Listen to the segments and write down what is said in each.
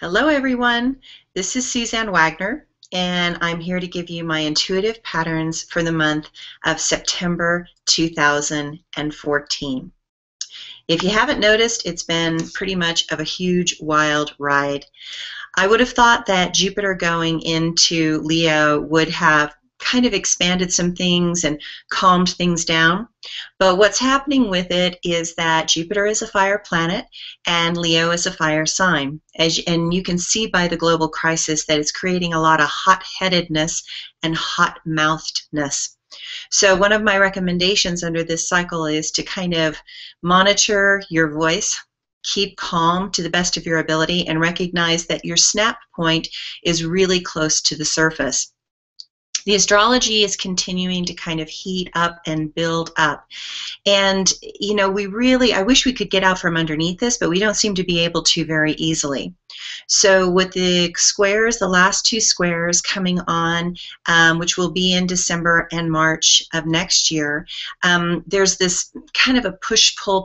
Hello, everyone. This is Suzanne Wagner, and I'm here to give you my intuitive patterns for the month of September 2014. If you haven't noticed, it's been pretty much of a huge, wild ride. I would have thought that Jupiter going into Leo would have kind of expanded some things and calmed things down. But what's happening with it is that Jupiter is a fire planet and Leo is a fire sign. And you can see by the global crisis that it's creating a lot of hot-headedness and hot-mouthedness. So one of my recommendations under this cycle is to kind of monitor your voice, keep calm to the best of your ability, and recognize that your snap point is really close to the surface. The astrology is continuing to kind of heat up and build up. And, you know, I wish we could get out from underneath this, but we don't seem to be able to very easily. So with the squares, the last two squares coming on, which will be in December and March of next year, there's this kind of a push-pull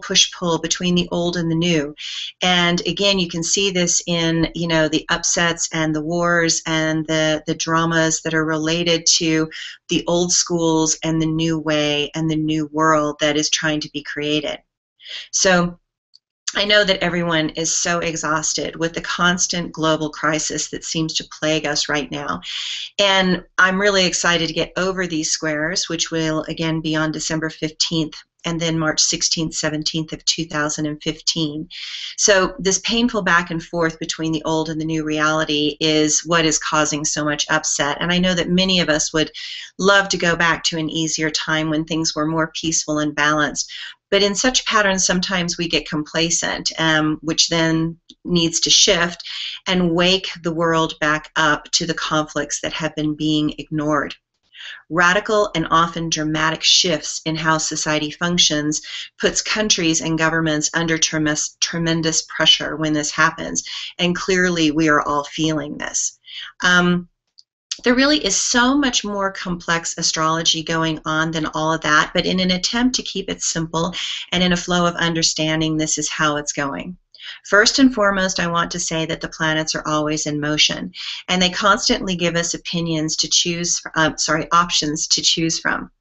between the old and the new. And again, you can see this in, you know, the upsets and the wars and the dramas that are related to the old schools and the new way and the new world that is trying to be created. So I know that everyone is so exhausted with the constant global crisis that seems to plague us right now. And I'm really excited to get over these squares, which will again be on December 15th and then March 16th, 17th of 2015. So this painful back and forth between the old and the new reality is what is causing so much upset. And I know that many of us would love to go back to an easier time when things were more peaceful and balanced. But in such patterns, sometimes we get complacent, which then needs to shift and wake the world back up to the conflicts that have been being ignored. Radical and often dramatic shifts in how society functions puts countries and governments under tremendous pressure when this happens, and clearly we are all feeling this. There really is so much more complex astrology going on than all of that, but in an attempt to keep it simple and in a flow of understanding, this is how it's going. First and foremost, I want to say that the planets are always in motion, and they constantly give us options to choose from.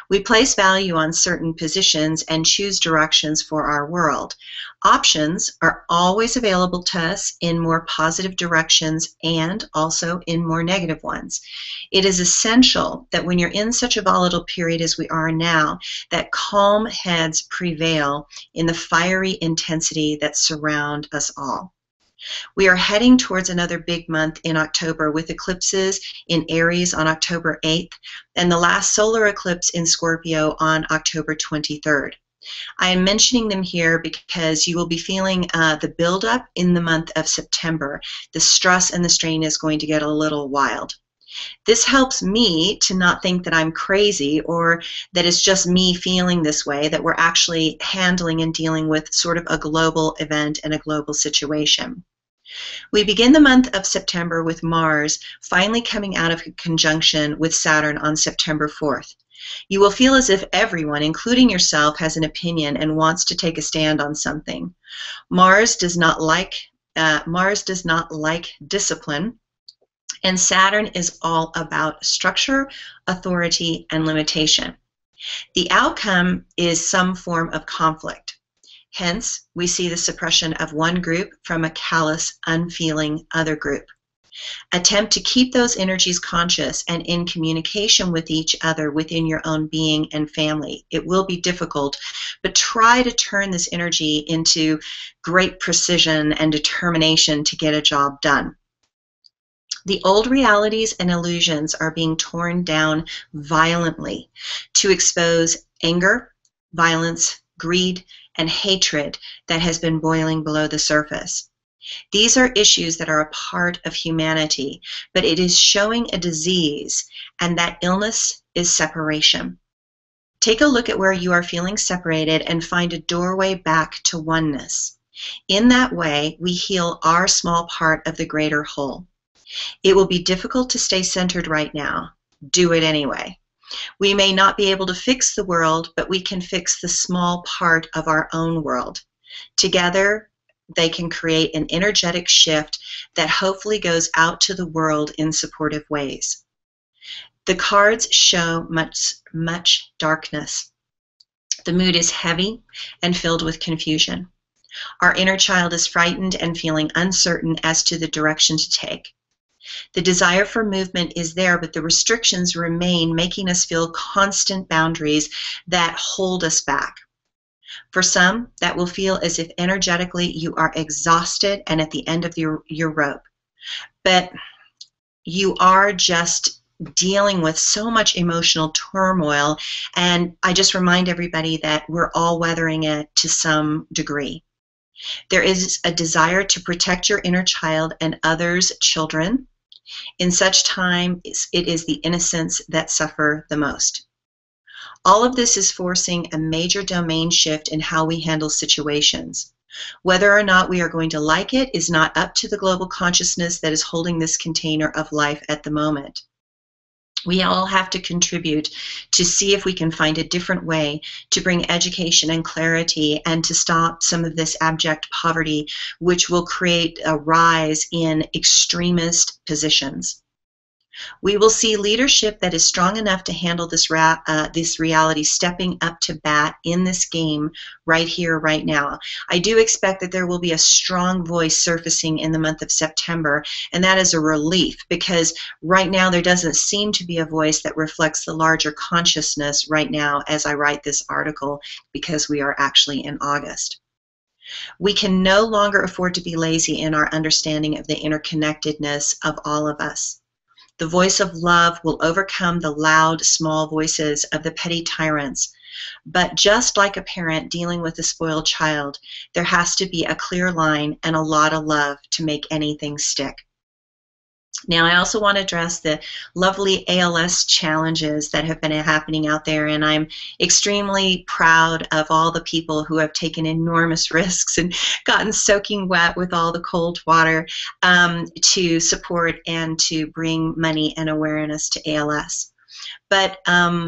We place value on certain positions and choose directions for our world. Options are always available to us in more positive directions and also in more negative ones. It is essential that when you're in such a volatile period as we are now, that calm heads prevail in the fiery intensity that surround us all. We are heading towards another big month in October with eclipses in Aries on October 8th and the last solar eclipse in Scorpio on October 23rd. I am mentioning them here because you will be feeling the buildup in the month of September. The stress and the strain is going to get a little wild. This helps me to not think that I'm crazy or that it's just me feeling this way, that we're actually handling and dealing with sort of a global event and a global situation. We begin the month of September with Mars finally coming out of conjunction with Saturn on September 4th. You will feel as if everyone, including yourself, has an opinion and wants to take a stand on something. Mars does not like discipline, and Saturn is all about structure, authority, and limitation. The outcome is some form of conflict. Hence, we see the suppression of one group from a callous, unfeeling other group. Attempt to keep those energies conscious and in communication with each other within your own being and family. It will be difficult, but try to turn this energy into great precision and determination to get a job done. The old realities and illusions are being torn down violently to expose anger, violence, greed, and hatred that has been boiling below the surface. These are issues that are a part of humanity, but it is showing a disease, and that illness is separation. Take a look at where you are feeling separated and find a doorway back to oneness. In that way, we heal our small part of the greater whole. It will be difficult to stay centered right now. Do it anyway. We may not be able to fix the world, but we can fix the small part of our own world. Together, they can create an energetic shift that hopefully goes out to the world in supportive ways. The cards show much darkness. The mood is heavy and filled with confusion. Our inner child is frightened and feeling uncertain as to the direction to take. The desire for movement is there, but the restrictions remain, making us feel constant boundaries that hold us back. For some, that will feel as if energetically you are exhausted and at the end of your rope. But you are just dealing with so much emotional turmoil, and I just remind everybody that we're all weathering it to some degree. There is a desire to protect your inner child and others' children. In such time, it is the innocents that suffer the most. All of this is forcing a major domain shift in how we handle situations. Whether or not we are going to like it is not up to the global consciousness that is holding this container of life at the moment. We all have to contribute to see if we can find a different way to bring education and clarity and to stop some of this abject poverty, which will create a rise in extremist positions. We will see leadership that is strong enough to handle this reality stepping up to bat in this game right here, right now. I do expect that there will be a strong voice surfacing in the month of September, and that is a relief because right now there doesn't seem to be a voice that reflects the larger consciousness right now as I write this article because we are actually in August. We can no longer afford to be lazy in our understanding of the interconnectedness of all of us. The voice of love will overcome the loud, small voices of the petty tyrants. But just like a parent dealing with a spoiled child, there has to be a clear line and a lot of love to make anything stick. Now, I also want to address the lovely ALS challenges that have been happening out there, and I'm extremely proud of all the people who have taken enormous risks and gotten soaking wet with all the cold water to support and to bring money and awareness to ALS. But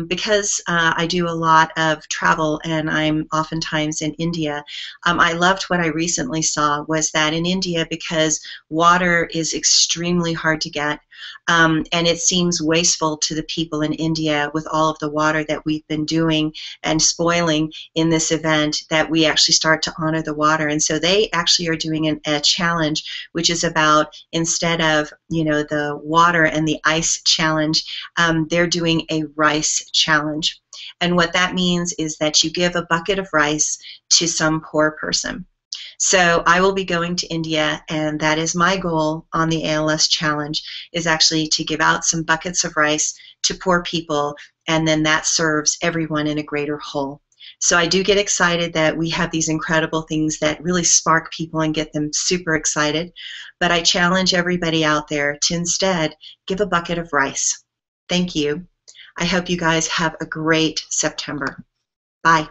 because I do a lot of travel and I'm oftentimes in India, I loved what I recently saw was that in India, because water is extremely hard to get, and it seems wasteful to the people in India with all of the water that we've been doing and spoiling in this event, that we actually start to honor the water. And so they actually are doing a challenge, which is about, instead of the water and the ice challenge, they're doing a rice challenge. And what that means is that you give a bucket of rice to some poor person. So I will be going to India, and that is my goal on the ALS challenge, is actually to give out some buckets of rice to poor people, and then that serves everyone in a greater whole. So I do get excited that we have these incredible things that really spark people and get them super excited, but I challenge everybody out there to instead give a bucket of rice. Thank you. I hope you guys have a great September. Bye.